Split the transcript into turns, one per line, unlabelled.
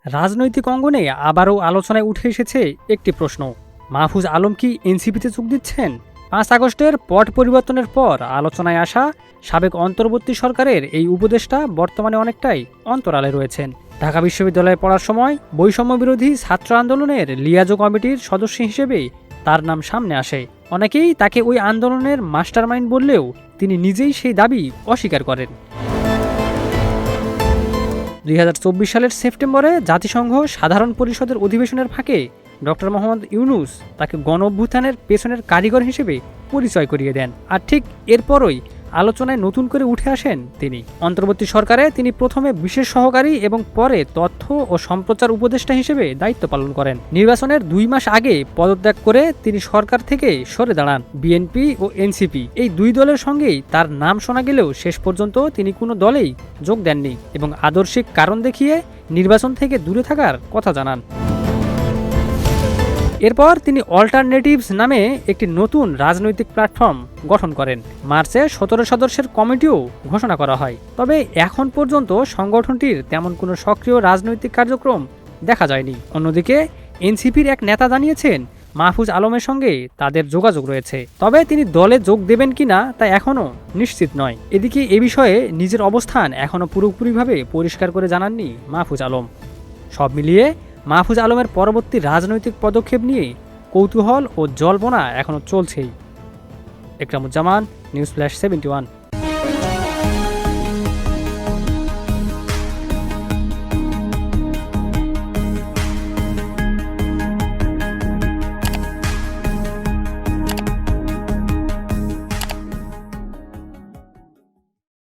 রাজনৈতিক অঙ্গনে আবারও আলোচনায় উঠে এসেছে একটি প্রশ্ন, মাহফুজ আলম কি এনসিপিতে যোগ দিচ্ছেন? ৫ আগস্টের পট পরিবর্তনের পর আলোচনায় আসা সাবেক অন্তর্বর্তী সরকারের এই উপদেষ্টা বর্তমানে অনেকটাই অন্তরালে রয়েছেন। ঢাকা বিশ্ববিদ্যালয়ে পড়ার সময় বৈষম্য বিরোধী ছাত্র আন্দোলনের লিয়াজো কমিটির সদস্য হিসেবে তার নাম সামনে আসে। অনেকেই তাকে ওই আন্দোলনের মাস্টারমাইন্ড বললেও তিনি নিজেই সেই দাবি অস্বীকার করেন। ২০২৪ সালের সেপ্টেম্বরে জাতিসংঘ সাধারণ পরিষদের অধিবেশনের ফাঁকে ডক্টর মোহাম্মদ ইউনূস তাকে গণঅভ্যুত্থানের পেছনের কারিগর হিসেবে পরিচয় করিয়ে দেন। আর ঠিক এরপরই আলোচনায় নতুন করে উঠে আসেন তিনি। অন্তর্বর্তী সরকারে তিনি প্রথমে বিশেষ সহকারী এবং পরে তথ্য ও সম্প্রচার উপদেষ্টা হিসেবে দায়িত্ব পালন করেন। নির্বাচনের ২ মাস আগে পদত্যাগ করে তিনি সরকার থেকে সরে দাঁড়ান। বিএনপি ও এনসিপি এই দুই দলের সঙ্গেই তার নাম শোনা গেলেও শেষ পর্যন্ত তিনি কোনো দলেই যোগ দেননি এবং আদর্শিক কারণ দেখিয়ে নির্বাচন থেকে দূরে থাকার কথা জানান। এরপর তিনি অল্টারনেটিভস নামে একটি নতুন রাজনৈতিক প্ল্যাটফর্ম গঠন করেন। মার্চে ১৭ সদস্যের কমিটিও ঘোষণা করা হয়। তবে এখন পর্যন্ত সংগঠনটির তেমন কোনো সক্রিয় রাজনৈতিক কার্যক্রম দেখা যায়নি। অন্যদিকে এনসিপির এক নেতা জানিয়েছেন মাহফুজ আলমের সঙ্গে তাদের যোগাযোগ রয়েছে, তবে তিনি দলে যোগ দেবেন কিনা তা এখনও নিশ্চিত নয়। এদিকে এ বিষয়ে নিজের অবস্থান এখনও পুরোপুরিভাবে পরিষ্কার করে জানাননি মাহফুজ আলম। সব মিলিয়ে মাহফুজ আলমের পরবর্তী রাজনৈতিক পদক্ষেপ নিয়ে কৌতূহল ও জল্পনা এখনও চলছেই। Ekramuzzaman, news flash 71।